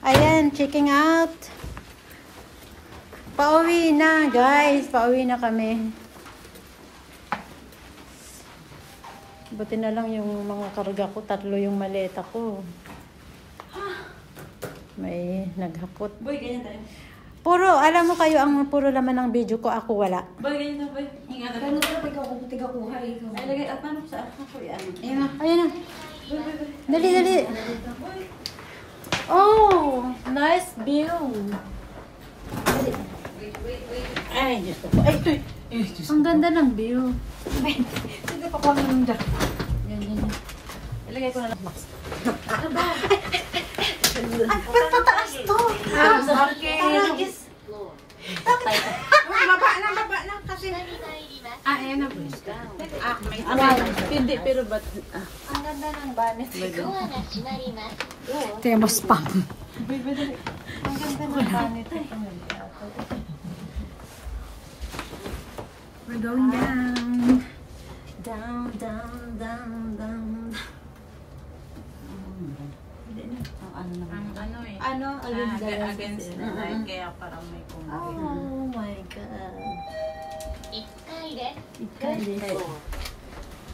Ayan, checking out. Pauwi na, guys. Pauwi na kami. Buti na lang yung mga karga ko. 3 yung maleta ko. May naghakot. Boy, ganyan tayo. Puro, alam mo kayo, ang puro laman ng video ko, ako wala. Boy, ganyan tayo, boy. Hinga na. Kaya natin tiga-kuha eh. Ay, lagay. Paano sa ako yan? Ayan na, ayan na. Boy, boy, boy. Dali, dali. Oh, nice view. Ay, Diyos ko. Ay, ito. Ay, Diyos ko. Ang ganda ng view. Sige, pakuha mo nung dyan. Yan, yan, yan. Ilagay ko na lang. Max. Ba't pataas to? Okay. Baba na kasi. Ayan na. Hindi, pero ba't... Ang ganda ng bonnet. Temos pang. Ang ganda ng bonnet. We're going down. Down, down, down, down. Ang ano naman. Ano eh. Ano? Against the light, kaya parang may kumpi. Oh my God.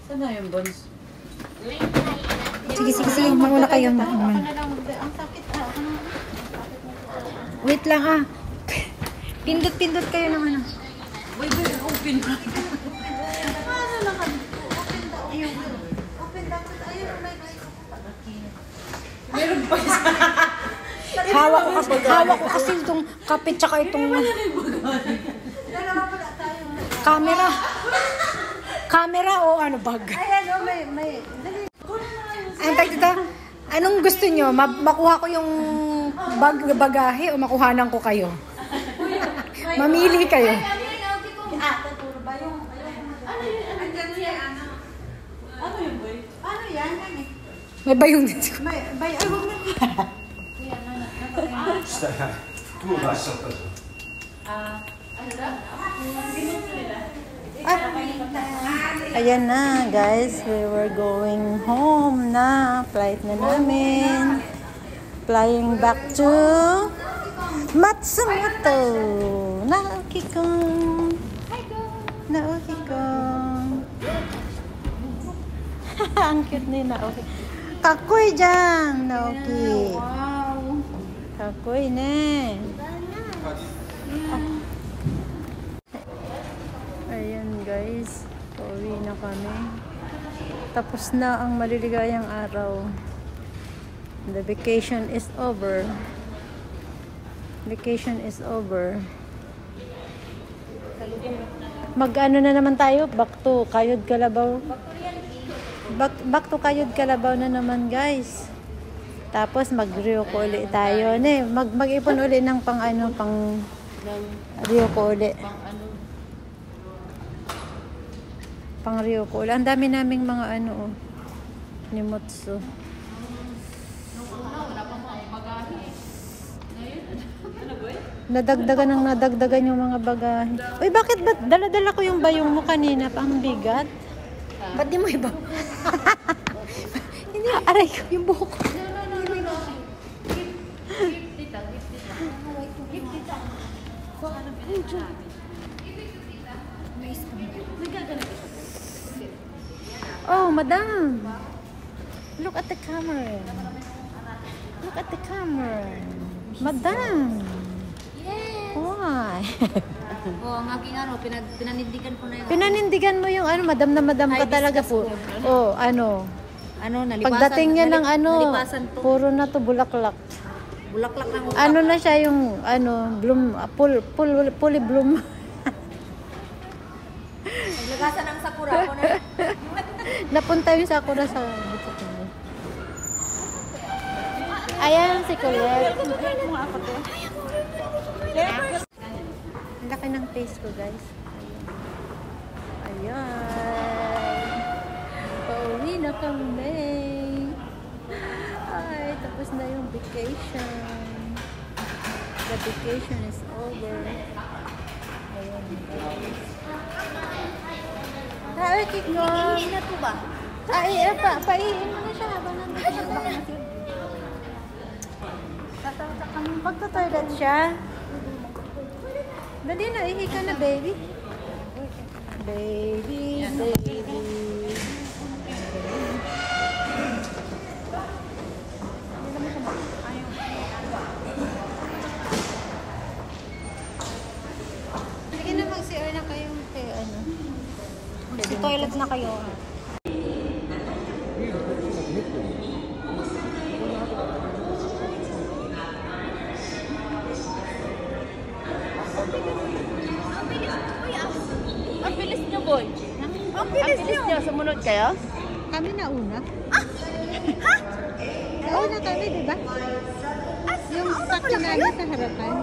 Saan na yung bones? Sige, sige, sige. Mauna kayo. Ako na lang. Ang sakit na. Wait lang ah. Pindot-pindot kayo ng ano. Boy, boy, open mo. Ano lang kami? Open daw. Open daw. Ayun, may Meron pa isa. Hawak ko kasi itong kapit tsaka itong camera. Camera o ano bag? Ayan, oh, may. Dali. Ang tag dito. Anong gusto nyo? Makuha ko yung bagahe o makuhanan ko kayo? Mamili kayo. Tuturo ba yung... Ano yun, boy? Ano yan? May bayong dito. May... Ay, huwag na. Ayan na, guys. We were going home na. Flight na namin. Flying back to Matsumoto. Naoki ko. Naoki ko. Ang cute ni Naoki. Kakoy dyan, Naoki. Wow. Kakoy ne. Ayan guys, pauwi na kami. Tapos na ang maliligayang araw. The vacation is over. Vacation is over. Mag-ano na naman tayo? Back to Kayod Kalabaw. Back to Kayod Kalabaw na naman guys. Tapos mag-Ryoko ulit tayo. Mag-ipon ulit ng pang Ryoko ulit. Pang Ryoko ulit. Ang dami naming mga Nimotsu. Nadagdagan yung mga bagahe. Uy, bakit ba dala-dala ko yung bayong mo kanina? Pang bigat. Ba't di mo iba? Hindi, aray ko yung buhok ko. Oh, madam. Look at the camera. Look at the camera. Madam. Yes. Why? Oo, ang aking pinanindigan ko na yun. Pinanindigan mo yung madam na madam ka talaga po. Oh, Nalipasan. pagdating niya ng Nalipasan to. puro na to bulaklak. Bulaklak ng utak. Ano na siya yung bloom, fully bloom. Naglagasan ng sakura ko na. Napunta yung sakura sa bukod niya. Ayan si Colette. Ang laki ng face ko, guys. Ayan. Pauwi na kami. Ay, tapos na yung vacation. The vacation is over. Ayan, guys. Ay, kiko. Iihin na to ba? Ay, paihin mo na siya habang nandito siya. Magto-toilet siya. Dali na, ihi ka na, baby. Baby, baby. Sige na, mag-CR na kayo. Kaya ano. Toilet na kayo. Ang bilis niyo, boy. Ang bilis niyo. Sumunod kayo? Kami na una. Nauna kami, di ba? Yung sakyan namin sa harapan.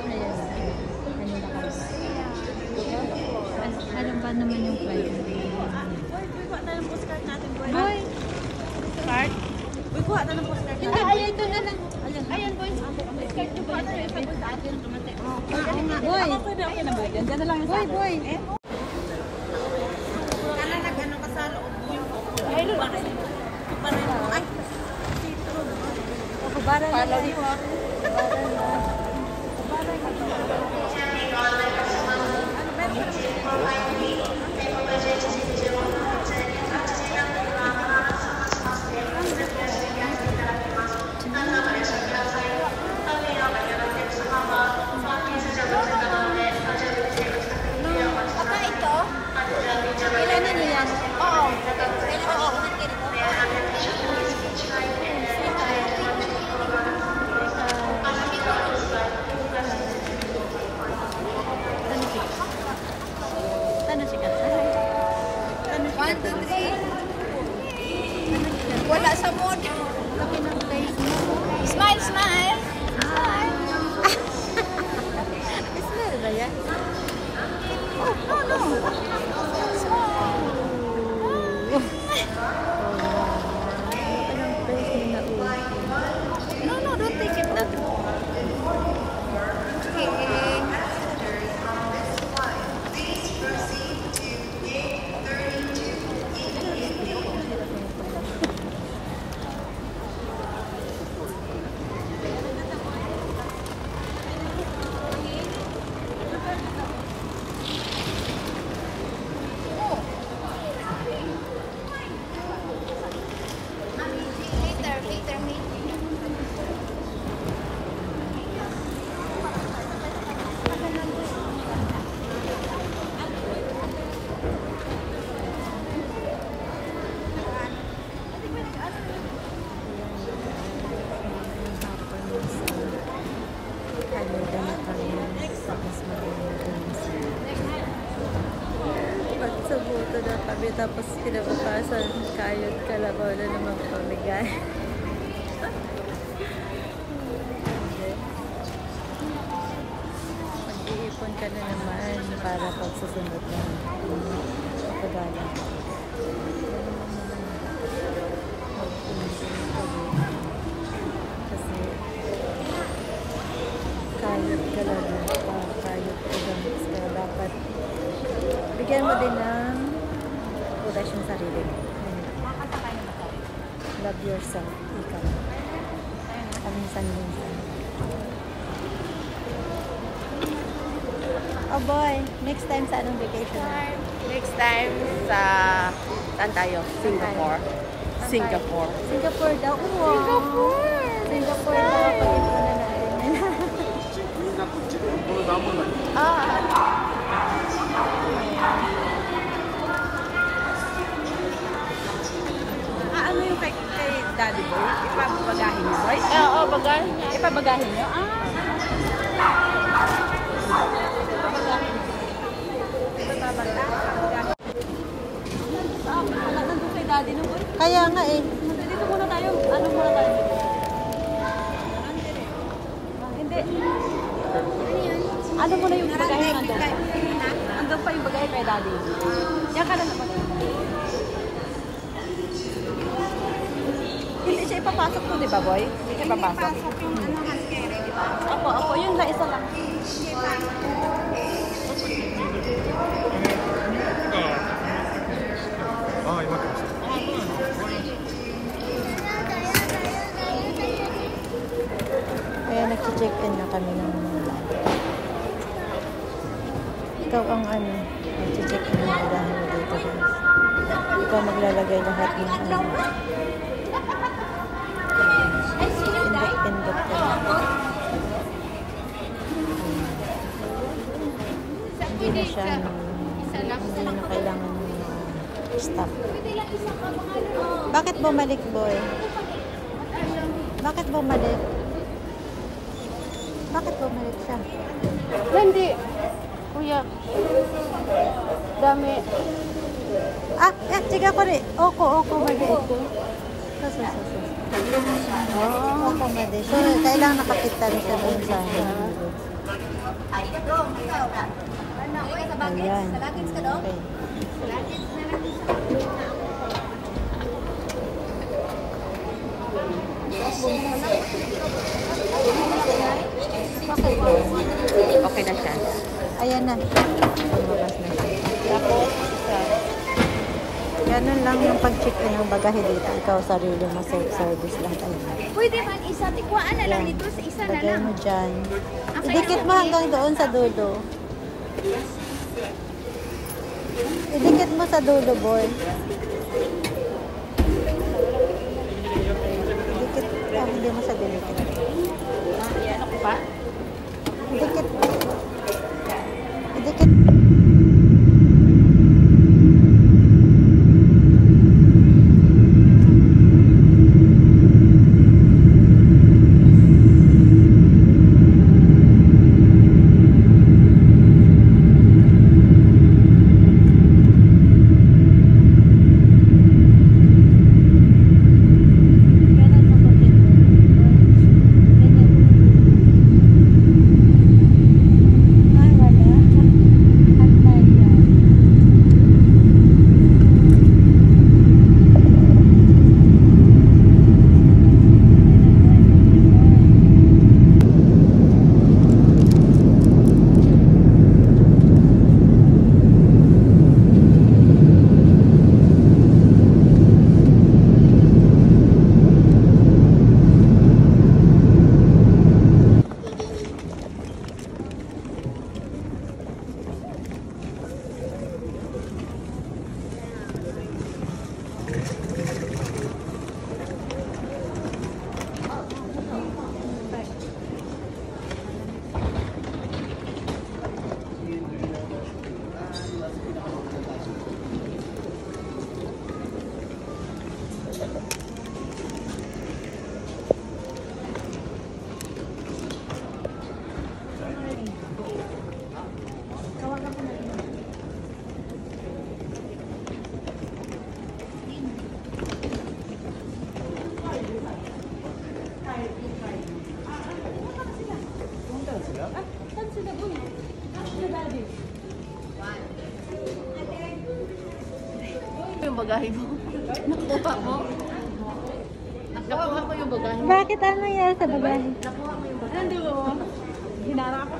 Ayan. Ano na kami? Ano ba naman yung flight? Boy, kuha na ng postcard natin, boy. Boy! Card? Boy, kuha na ng postcard Hindi, ayan, ito na lang. Ayan, boy. Postcard niyo ba? Ano yung ipagod sa atin? Tumatay. Boy! Okay na, boy. Diyan na lang yung Boy, boy! Kala nag-ano ka sa loob mo yung ay, lula. Paray mo. Ay, Kubaran na follow tayo. you, ha? Apa ito? Kailangan niyo yan? Oo. Kailangan niyo yan ganito? Ano si Kat? One, two, three. Wala sa mood. Laki ng place mo. Smile, smile. Smell ba yan? Oh, no. Smile. Laki ng place ni Naul. No, no, don't take it that way. Okay. Later, meeting. Canada na kami. Tapos pag sa buto na kami. Tapos kinabukasan, kayod kalabaw na naman kami, guys. Mag-iipon ka na naman para pag susunod na pagala. Kasi kayod ka lang kayod ka lang. Kaya dapat bigyan mo din ng courage yung sarili mo. Love yourself. Ikaw. Paminsan-minsan. Oh boy, next time sa anong vacation na? Next time sa saan tayo? Singapore. Saan Singapore. tayo? Singapore daw. Wow. Singapore daw. Pag-ipunan natin. Ano yung kay Daddy Boy? Ipabagahin niyo, boy? Oo, bagahin niya. Ipabagahin niyo? Nandun kay Daddy no, boy? Kaya nga eh. Dito muna tayo. Ano muna tayo? Hindi. Ano muna yung bagahe nandun? Andun pa yung bagahe kay Daddy. Yan ka na naman. Hindi siya ipapasok to, di ba, boy? Hindi siya ipapasok. Apo, yun lang, isa lang. 아, 이만큼 있어. kami ng ikaw ang check in ng bagahe mo dito guys. Ikaw maglalagay lahat ng pindot ko. Hindi na siya hindi na kailangan ng stop. Bakit bumalik, boy? Bakit bumalik? Bakit bumalik siya? Hindi. Kuya. Dami. Tiga ko rin. Oko, maliit. Oko, maliit. So, kailangan nakapitan siya dun sa ayan. Okay. Okay na siya. Ayan na. Lumabas na siya. Tapos, ganun lang yung pag-check-in ng bagahe dito. Ikaw sarili mo, self-service lang tayo. Pwede man isa, tikwaan na lang dito sa isa na Lagay lang. mo dyan. Idikit mo hanggang doon sa dulo. Idikit mo sa dulo, boy. Idikit. Hindi mo sa dinikit. ano ko pa? Idikit. Idikit. Yung bagahe mo. Nakuha mo. Nakuha ko yung bagahe mo. Bakit? Ano nangyari sa bagahe? Nakuha mo yung bagahe mo. Hinarap ko.